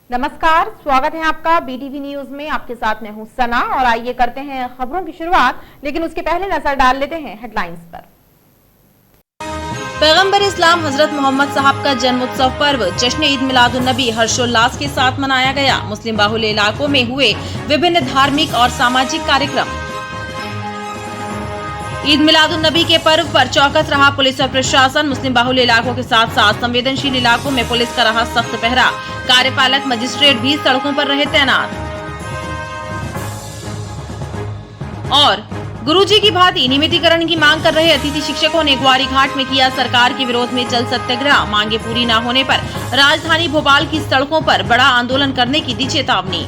नमस्कार, स्वागत है आपका बीटीवी न्यूज में। आपके साथ मैं हूं सना और आइए करते हैं खबरों की शुरुआत, लेकिन उसके पहले नजर डाल लेते हैं हेडलाइंस पर। पैगंबर इस्लाम हजरत मोहम्मद साहब का जन्मोत्सव पर्व जश्न ईद मिलादुन नबी हर्षोल्लास के साथ मनाया गया। मुस्लिम बाहुल इलाकों में हुए विभिन्न धार्मिक और सामाजिक कार्यक्रम। ईद मिलादुन नबी के पर्व पर चौकस रहा पुलिस और प्रशासन। मुस्लिम बाहुल इलाकों के साथ साथ संवेदनशील इलाकों में पुलिस का रहा सख्त पहरा। कार्यपालक मजिस्ट्रेट भी सड़कों पर रहे तैनात। और गुरुजी की भांति नियमितीकरण की मांग कर रहे अतिथि शिक्षकों ने ग्वारी घाट में किया सरकार के विरोध में जल सत्याग्रह। मांगे पूरी न होने पर राजधानी भोपाल की सड़कों पर बड़ा आंदोलन करने की दी चेतावनी।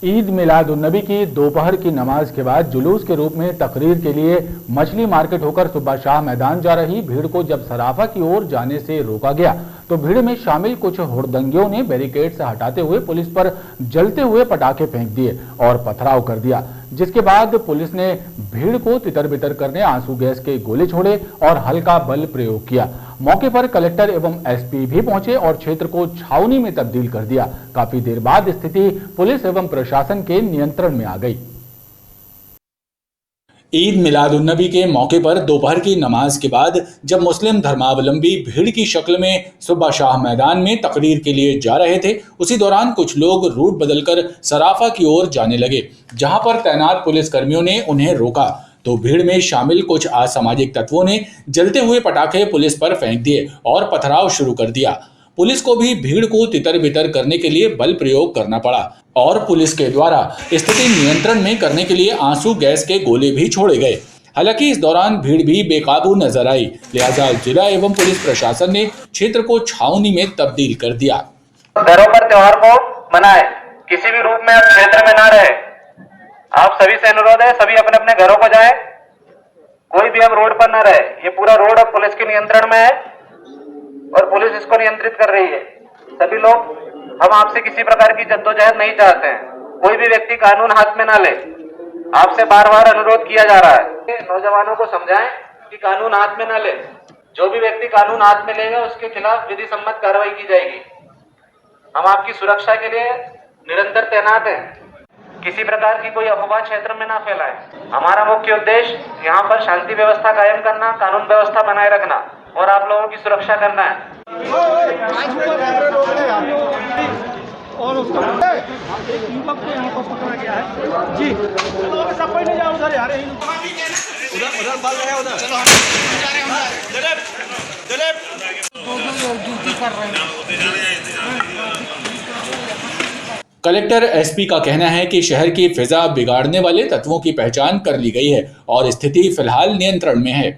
ईद मिलादुन्नबी की दोपहर की नमाज के बाद जुलूस के रूप में तकरीर के लिए मछली मार्केट होकर सुबह शाह मैदान जा रही भीड़ को जब सराफा की ओर जाने से रोका गया तो भीड़ में शामिल कुछ हुड़दंगियों ने बैरिकेड से हटाते हुए पुलिस पर जलते हुए पटाखे फेंक दिए और पथराव कर दिया, जिसके बाद पुलिस ने भीड़ को तितर बितर करने आंसू गैस के गोले छोड़े और हल्का बल प्रयोग किया। मौके पर कलेक्टर एवं एसपी भी पहुंचे और क्षेत्र को छावनी में तब्दील कर दिया। काफी देर बाद स्थिति पुलिस एवं प्रशासन के नियंत्रण में आ गई। ईद मिलादुन्नबी के मौके पर दोपहर की नमाज के बाद जब मुस्लिम धर्मावलंबी भीड़ की शक्ल में सुबह शाह मैदान में तकरीर के लिए जा रहे थे, उसी दौरान कुछ लोग रूट बदलकर सराफा की ओर जाने लगे। जहां पर तैनात पुलिसकर्मियों ने उन्हें रोका तो भीड़ में शामिल कुछ असामाजिक तत्वों ने जलते हुए पटाखे पुलिस पर फेंक दिए और पथराव शुरू कर दिया। पुलिस को भी भीड़ को तितर बितर करने के लिए बल प्रयोग करना पड़ा और पुलिस के द्वारा स्थिति नियंत्रण में करने के लिए आंसू गैस के गोले भी छोड़े गए। हालांकि इस दौरान भीड़ भी बेकाबू नजर आई, लिहाजा जिला एवं पुलिस प्रशासन ने क्षेत्र को छावनी में तब्दील कर दिया। घरों पर त्योहार को मनाए, किसी भी रूप में आप क्षेत्र में ना रहे। आप सभी से अनुरोध है, सभी अपने अपने घरों को जाए, कोई भी अब रोड पर ना रहे। ये पूरा रोड अब पुलिस के नियंत्रण में है और पुलिस इसको नियंत्रित कर रही है। सभी लोग, हम आपसे किसी प्रकार की जद्दोजहद नहीं चाहते हैं, कोई भी व्यक्ति कानून हाथ में ना ले। आपसे बार बार अनुरोध किया जा रहा है, नौजवानों को समझाएं कि कानून हाथ में ना ले। जो भी व्यक्ति कानून हाथ में लेगा उसके खिलाफ विधि सम्मत कार्रवाई की जाएगी। हम आपकी सुरक्षा के लिए निरंतर तैनात हैं, किसी प्रकार की कोई अफवाह क्षेत्र में ना फैलाएं। हमारा मुख्य उद्देश्य यहाँ पर शांति व्यवस्था कायम करना, कानून व्यवस्था बनाए रखना और आप लोगों की सुरक्षा करना है। और उसका एक युवक को यहाँ पर पकड़ा गया है जी। सब कोई नहीं जाओ उधर यार, उधर उधर बल है, उधर चलो हम जा रहे हैं उधर। दिलीप ड्यूटी कर रहे हैं। कलेक्टर एसपी का कहना है कि शहर की फिजा बिगाड़ने वाले तत्वों की पहचान कर ली गई है और स्थिति फिलहाल नियंत्रण में है।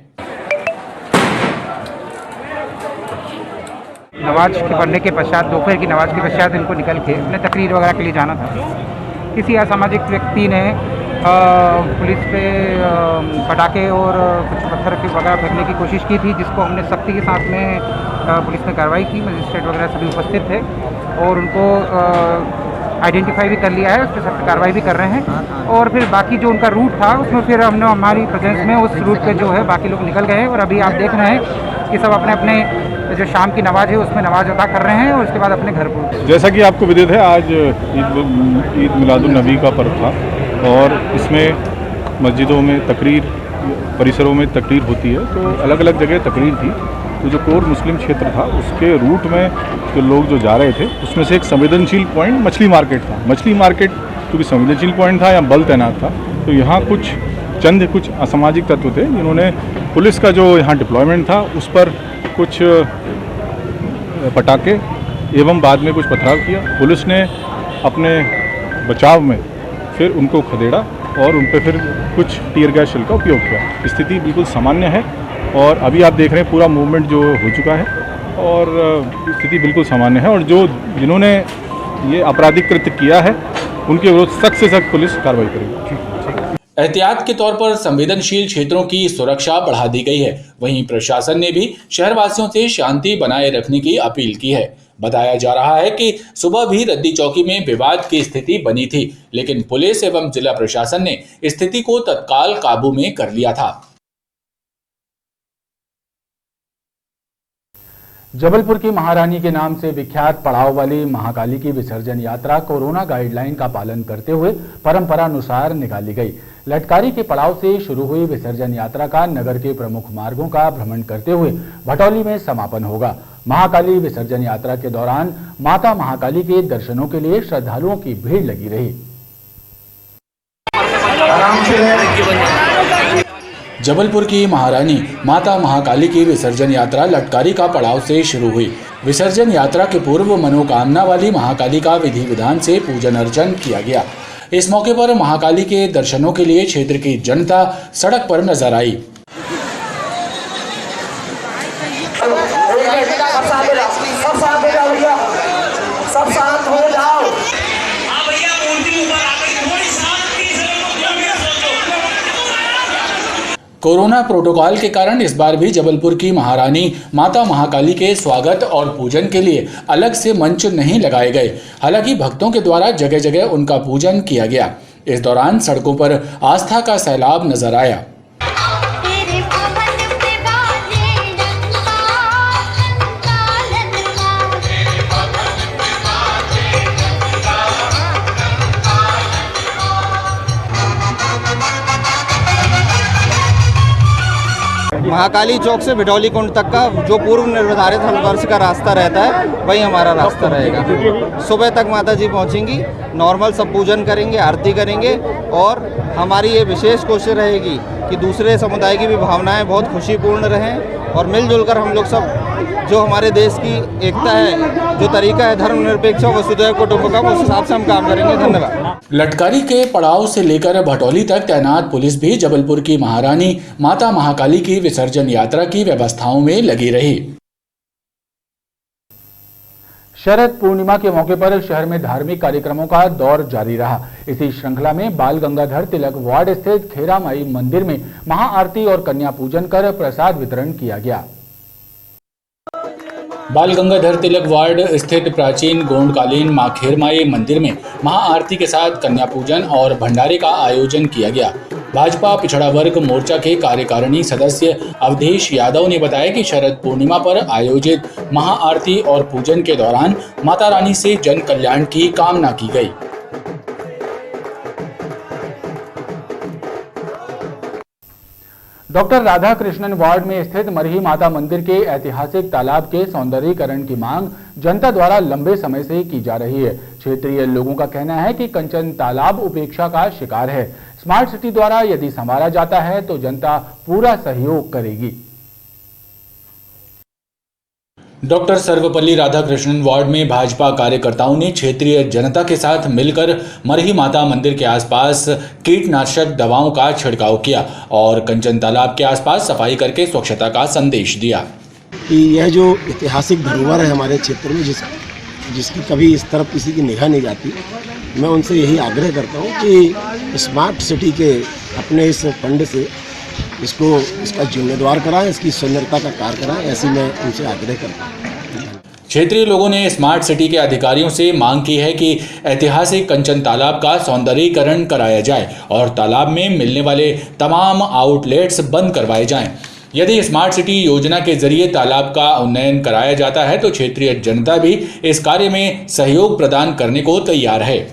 नमाज के पढ़ने के पश्चात, दोपहर की नमाज के पश्चात इनको निकल के अपने तकरीर वगैरह के लिए जाना था। किसी असामाजिक व्यक्ति ने पुलिस पे पटाखे और कुछ पत्थर के वगैरह फेंकने की कोशिश की थी, जिसको हमने सख्ती के साथ में पुलिस ने कार्रवाई की। मजिस्ट्रेट वगैरह सभी उपस्थित थे और उनको आइडेंटिफाई भी कर लिया है, उस पर सख्त कार्रवाई भी कर रहे हैं। और फिर बाकी जो उनका रूट था उसमें फिर हमने हमारी प्रेजेंस में उस रूट पे जो है बाकी लोग निकल गए हैं और अभी आप देख रहे हैं कि सब अपने अपने जो शाम की नमाज है उसमें नमाज अदा कर रहे हैं और उसके बाद अपने घर को। जैसा कि आपको विदित है, आज ईद मिलादुन नबी का पर्व था और इसमें मस्जिदों में तकरीर, परिसरों में तकरीर होती है, तो अलग अलग जगह तकरीर थी। तो जो कोर मुस्लिम क्षेत्र था उसके रूट में जो लोग जो जा रहे थे उसमें से एक संवेदनशील पॉइंट मछली मार्केट था। मछली मार्केट क्योंकि संवेदनशील पॉइंट था, यहाँ बल तैनात था, तो यहाँ कुछ असामाजिक तत्व थे जिन्होंने पुलिस का जो यहाँ डिप्लॉयमेंट था उस पर कुछ पटाखे एवं बाद में कुछ पथराव किया। पुलिस ने अपने बचाव में फिर उनको खदेड़ा और उन पर फिर कुछ टीयर गैस शेल का उपयोग किया। स्थिति बिल्कुल सामान्य है और अभी आप देख रहे हैं पूरा मूवमेंट जो हो चुका है और स्थिति बिल्कुल सामान्य है और जिन्होंने ये आपराधिक कृत्य किया है उनके विरुद्ध सख्त से सख्त पुलिस कार्रवाई करेगी। एहतियात के तौर पर संवेदनशील क्षेत्रों की सुरक्षा बढ़ा दी गई है। वहीं प्रशासन ने भी शहरवासियों से शांति बनाए रखने की अपील की है। बताया जा रहा है कि सुबह भी रद्दी चौकी में विवाद की स्थिति बनी थी, लेकिन पुलिस एवं जिला प्रशासन ने स्थिति को तत्काल काबू में कर लिया था। जबलपुर की महारानी के नाम से विख्यात पड़ाव वाली महाकाली की विसर्जन यात्रा कोरोना गाइडलाइन का पालन करते हुए परंपरानुसार निकाली गई। लटकारी के पड़ाव से शुरू हुई विसर्जन यात्रा का नगर के प्रमुख मार्गों का भ्रमण करते हुए भटौली में समापन होगा। महाकाली विसर्जन यात्रा के दौरान माता महाकाली के दर्शनों के लिए श्रद्धालुओं की भीड़ लगी रही। जबलपुर की महारानी माता महाकाली की विसर्जन यात्रा लटकारी का पड़ाव से शुरू हुई। विसर्जन यात्रा के पूर्व मनोकामना वाली महाकाली का विधि विधान से पूजन अर्चन किया गया। इस मौके पर महाकाली के दर्शनों के लिए क्षेत्र की जनता सड़क पर नजर आई। कोरोना प्रोटोकॉल के कारण इस बार भी जबलपुर की महारानी माता महाकाली के स्वागत और पूजन के लिए अलग से मंच नहीं लगाए गए। हालांकि भक्तों के द्वारा जगह जगह उनका पूजन किया गया। इस दौरान सड़कों पर आस्था का सैलाब नजर आया। महाकाली चौक से भिटौली कुंड तक का जो पूर्व निर्धारित हलवर्ष का रास्ता रहता है वही हमारा रास्ता रहेगा। सुबह तक माता जी पहुंचेंगी, नॉर्मल सब पूजन करेंगे, आरती करेंगे और हमारी ये विशेष कोशिश रहेगी कि दूसरे समुदाय की भी भावनाएं बहुत खुशीपूर्ण रहें और मिलजुल कर हम लोग सब जो हमारे देश की एकता है, जो तरीका है धर्मनिरपेक्ष वसुधैव कुटुंबकम, उस हिसाब से हम काम करेंगे। धन्यवाद। लटकारी के पड़ाव से लेकर भटौली तक तैनात पुलिस भी जबलपुर की महारानी माता महाकाली की विसर्जन यात्रा की व्यवस्थाओं में लगी रही। शरद पूर्णिमा के मौके पर शहर में धार्मिक कार्यक्रमों का दौर जारी रहा। इसी श्रृंखला में बाल गंगाधर तिलक वार्ड स्थित खेरा माई मंदिर में महाआरती और कन्या पूजन कर प्रसाद वितरण किया गया। बाल गंगाधर तिलक वार्ड स्थित प्राचीन गोंडकालीन मां खेरमाई मंदिर में महाआरती के साथ कन्या पूजन और भंडारे का आयोजन किया गया। भाजपा पिछड़ा वर्ग मोर्चा के कार्यकारिणी सदस्य अवधेश यादव ने बताया कि शरद पूर्णिमा पर आयोजित महाआरती और पूजन के दौरान माता रानी से जन कल्याण की कामना की गई। डॉक्टर राधा कृष्णन वार्ड में स्थित मरही माता मंदिर के ऐतिहासिक तालाब के सौंदर्यीकरण की मांग जनता द्वारा लंबे समय से की जा रही है। क्षेत्रीय लोगों का कहना है कि कंचन तालाब उपेक्षा का शिकार है। स्मार्ट सिटी द्वारा यदि संवारा जाता है तो जनता पूरा सहयोग करेगी। डॉक्टर सर्वपल्ली राधाकृष्णन वार्ड में भाजपा कार्यकर्ताओं ने क्षेत्रीय जनता के साथ मिलकर मरही माता मंदिर के आसपास कीटनाशक दवाओं का छिड़काव किया और कंचन तालाब के आसपास सफाई करके स्वच्छता का संदेश दिया। कि यह जो ऐतिहासिक धरोहर है हमारे क्षेत्र में जिसकी कभी इस तरफ किसी की निगाह नहीं जाती, मैं उनसे यही आग्रह करता हूँ कि स्मार्ट सिटी के अपने इस फंड से इसका जीर्णोद्धार कराएं, इसकी सुंदरता का कार्य कराएं, ऐसी मैं उनसे आग्रह करता हूँ। क्षेत्रीय लोगों ने स्मार्ट सिटी के अधिकारियों से मांग की है कि ऐतिहासिक कंचन तालाब का सौंदर्यीकरण कराया जाए और तालाब में मिलने वाले तमाम आउटलेट्स बंद करवाए जाएं। यदि स्मार्ट सिटी योजना के जरिए तालाब का उन्नयन कराया जाता है तो क्षेत्रीय जनता भी इस कार्य में सहयोग प्रदान करने को तैयार है।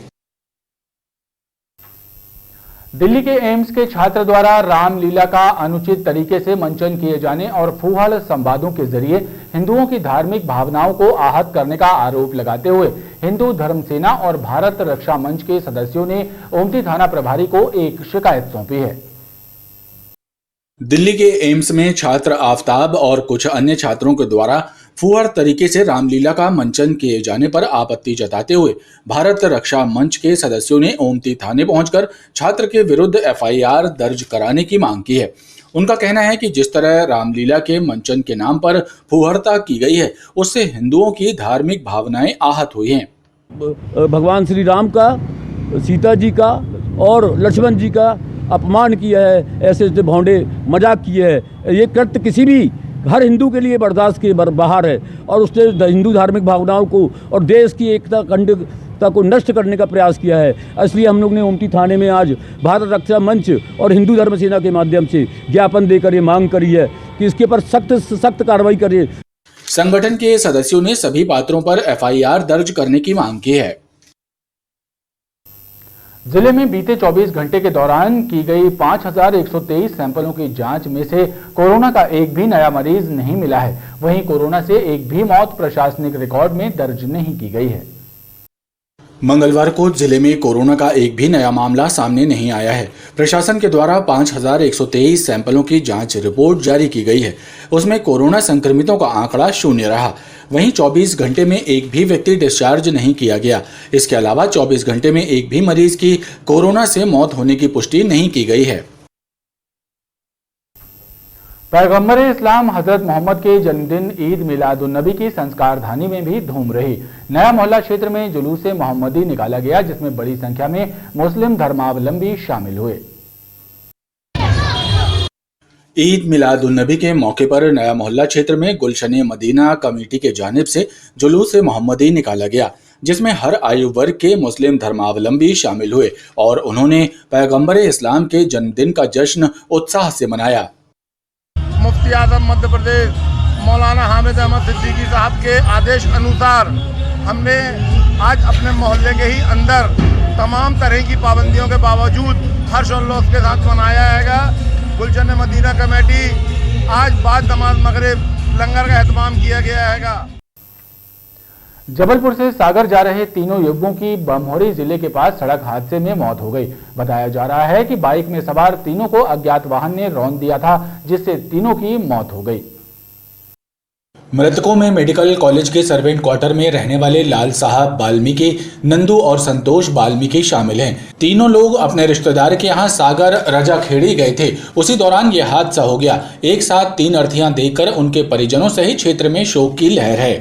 दिल्ली के एम्स के छात्र द्वारा रामलीला का अनुचित तरीके से मंचन किए जाने और फूहड़ संवादों के जरिए हिंदुओं की धार्मिक भावनाओं को आहत करने का आरोप लगाते हुए हिंदू धर्म सेना और भारत रक्षा मंच के सदस्यों ने ओमती थाना प्रभारी को एक शिकायत सौंपी है। दिल्ली के एम्स में छात्र आफ्ताब और कुछ अन्य छात्रों के द्वारा फूहड़ तरीके से रामलीला का मंचन किए जाने पर आपत्ति जताते हुए भारत रक्षा मंच के सदस्यों ने ओमती थाने पहुंचकर छात्र के विरुद्ध एफआईआर दर्ज कराने की मांग की है। उनका कहना है कि जिस तरह रामलीला के मंचन के नाम पर फूहड़ता की गई है उससे हिंदुओं की धार्मिक भावनाएं आहत हुई हैं। भगवान श्री राम का, सीता जी का और लक्ष्मण जी का अपमान किया है, ऐसे भौंडे मजाक किए है। ये कृत्य किसी भी हर हिंदू के लिए बर्दाश्त के बाहर है और उसने हिंदू धार्मिक भावनाओं को और देश की एकता अखंडता को नष्ट करने का प्रयास किया है। इसलिए हम लोग ने ओमती थाने में आज भारत रक्षा मंच और हिंदू धर्म सेना के माध्यम से ज्ञापन देकर ये मांग करी है कि इसके पर सख्त कार्रवाई करे। संगठन के सदस्यों ने सभी पात्रों पर FIR दर्ज करने की मांग की है। जिले में बीते 24 घंटे के दौरान की गई 5,123 सैंपलों की जांच में से कोरोना का एक भी नया मरीज नहीं मिला है। वहीं कोरोना से एक भी मौत प्रशासनिक रिकॉर्ड में दर्ज नहीं की गई है। मंगलवार को जिले में कोरोना का एक भी नया मामला सामने नहीं आया है। प्रशासन के द्वारा 5,123 सैंपलों की जांच रिपोर्ट जारी की गई है। उसमें कोरोना संक्रमितों का आंकड़ा 0 रहा। वहीं 24 घंटे में एक भी व्यक्ति डिस्चार्ज नहीं किया गया। इसके अलावा 24 घंटे में एक भी मरीज की कोरोना से मौत होने की पुष्टि नहीं की गई है। पैगंबर इस्लाम हजरत मोहम्मद के जन्मदिन ईद मिलादुन्नबी की संस्कारधानी में भी धूम रही। नया मोहल्ला क्षेत्र में जुलूस मोहम्मदी निकाला गया, जिसमें बड़ी संख्या में मुस्लिम धर्मावलंबी शामिल हुए। ईद मिलादुन्नबी के मौके पर नया मोहल्ला क्षेत्र में गुलशन मदीना कमेटी के जानिब से जुलूस मोहम्मदी निकाला गया, जिसमें हर आयु वर्ग के मुस्लिम धर्मावलंबी शामिल हुए और उन्होंने पैगंबर इस्लाम के जन्मदिन का जश्न उत्साह से मनाया। मुफ्ती आजम मध्य प्रदेश मौलाना हामिद अहमद सिद्दीकी साहब के आदेश अनुसार हमने आज अपने मोहल्ले के ही अंदर तमाम तरह की पाबंदियों के बावजूद हर्षोल्लास के साथ मनाया जाएगा। गुलशन मदीना कमेटी आज बाद नमाज मगरिब लंगर का एहतमाम किया गया है। जबलपुर से सागर जा रहे तीनों युवकों की बमहोरी जिले के पास सड़क हादसे में मौत हो गई। बताया जा रहा है कि बाइक में सवार तीनों को अज्ञात वाहन ने रौंद दिया था, जिससे तीनों की मौत हो गई। मृतकों में मेडिकल कॉलेज के सर्वेंट क्वार्टर में रहने वाले लाल साहब वाल्मीकि, नंदू और संतोष वाल्मीकि शामिल हैं। तीनों लोग अपने रिश्तेदार के यहाँ सागर रजाखेड़ी गए थे। उसी दौरान यह हादसा हो गया। एक साथ 3 अर्थियां देखकर उनके परिजनों सहित क्षेत्र में शोक की लहर है।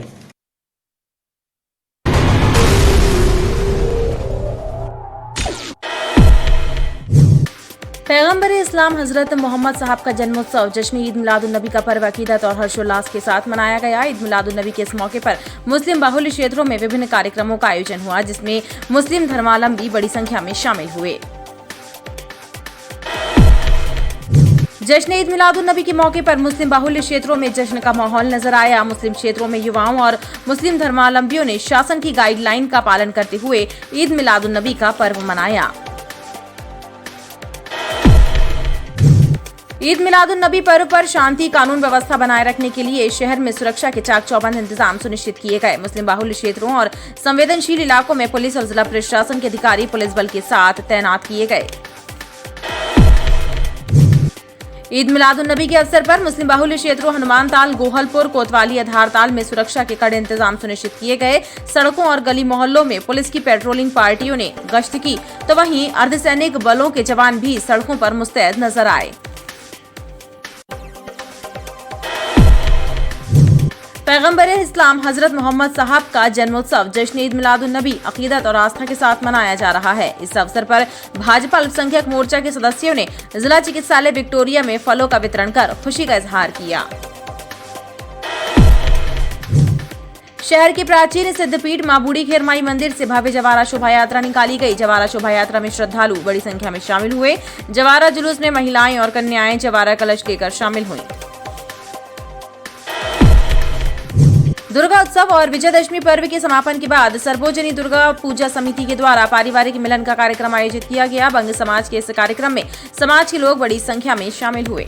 पैगंबर इस्लाम हजरत मोहम्मद साहब का जन्मोत्सव जश्न ईद मिलादुन्नबी का पर्व अकीदत और हर्षोल्लास के साथ मनाया गया। ईद मिलादुन्नबी के इस मौके पर मुस्लिम बाहुल्य क्षेत्रों में विभिन्न कार्यक्रमों का आयोजन हुआ, जिसमें मुस्लिम धर्मावलंबी बड़ी संख्या में शामिल हुए। जश्न ईद मिलादुन्नबी के मौके पर मुस्लिम बाहुल्य क्षेत्रों में जश्न का माहौल नजर आया। मुस्लिम क्षेत्रों में युवाओं और मुस्लिम धर्मावलंबियों ने शासन की गाइडलाइन का पालन करते हुए ईद मिलादुन्नबी का पर्व मनाया। ईद मिलादुन्नबी पर्व पर शांति कानून व्यवस्था बनाए रखने के लिए शहर में सुरक्षा के चाक चौबंद इंतजाम सुनिश्चित किए गए। मुस्लिम बाहुल्य क्षेत्रों और संवेदनशील इलाकों में पुलिस और जिला प्रशासन के अधिकारी पुलिस बल के साथ तैनात किए गए। ईद मिलादुन्नबी के अवसर पर मुस्लिम बाहुल्य क्षेत्रों हनुमानताल, गोहलपुर, कोतवाली, आधारताल में सुरक्षा के कड़े इंतजाम सुनिश्चित किए गए। सड़कों और गली मोहल्लों में पुलिस की पेट्रोलिंग पार्टियों ने गश्त की, तो वहीं अर्धसैनिक बलों के जवान भी सड़कों पर मुस्तैद नजर आए। पैगंबर इस्लाम हजरत मोहम्मद साहब का जन्मोत्सव जश्न ईद मिलादुन्नबी अकीदत और आस्था के साथ मनाया जा रहा है। इस अवसर पर भाजपा अल्पसंख्यक मोर्चा के सदस्यों ने जिला चिकित्सालय विक्टोरिया में फलों का वितरण कर खुशी का इजहार किया। शहर के प्राचीन सिद्धपीठ मां बूढ़ी खेरमाई मंदिर से भव्य जवारा शोभा यात्रा निकाली गई। जवारा शोभा यात्रा में श्रद्धालु बड़ी संख्या में शामिल हुए। जवारा जुलूस में महिलाएं और कन्याएं जवारा कलश लेकर शामिल हुई। दुर्गा उत्सव और विजयदशमी पर्व के समापन के बाद सर्वजनी दुर्गा पूजा समिति के द्वारा पारिवारिक मिलन का कार्यक्रम आयोजित किया गया। बंग समाज के इस कार्यक्रम में समाज के लोग बड़ी संख्या में शामिल हुए।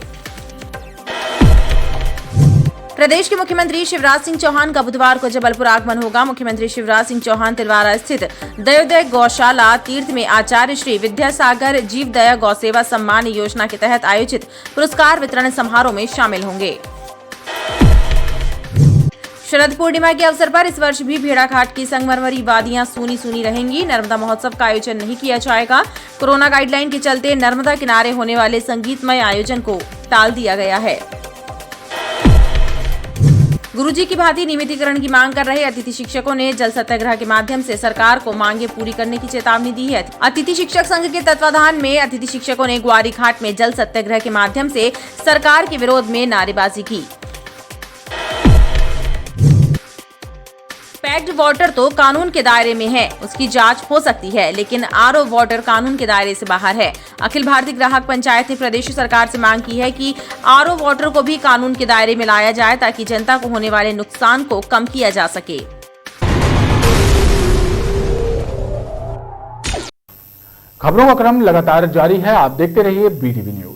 प्रदेश के मुख्यमंत्री शिवराज सिंह चौहान का बुधवार को जबलपुर आगमन होगा। मुख्यमंत्री शिवराज सिंह चौहान तिलवारा स्थित दयोदय गौशाला तीर्थ में आचार्य श्री विद्यासागर जीव दया गौसेवा सम्मान योजना के तहत आयोजित पुरस्कार वितरण समारोह में शामिल होंगे। शरद पूर्णिमा के अवसर पर इस वर्ष भी भेड़ाघाट की संगमरमरी वादियां सूनी सूनी रहेंगी। नर्मदा महोत्सव का आयोजन नहीं किया जाएगा। कोरोना गाइडलाइन के चलते नर्मदा किनारे होने वाले संगीतमय आयोजन को टाल दिया गया है। गुरुजी की भांति नियमितीकरण की मांग कर रहे अतिथि शिक्षकों ने जल सत्याग्रह के माध्यम से सरकार को मांगे पूरी करने की चेतावनी दी है। अतिथि शिक्षक संघ के तत्वाधान में अतिथि शिक्षकों ने ग्वारी घाट में जल सत्याग्रह के माध्यम से सरकार के विरोध में नारेबाजी की। बैग्ड वाटर तो कानून के दायरे में है, उसकी जांच हो सकती है, लेकिन आरओ वाटर कानून के दायरे से बाहर है। अखिल भारतीय ग्राहक पंचायत ने प्रदेश सरकार से मांग की है कि आरओ वाटर को भी कानून के दायरे में लाया जाए ताकि जनता को होने वाले नुकसान को कम किया जा सके। खबरों का क्रम लगातार जारी है, आप देखते रहिए BTV न्यूज।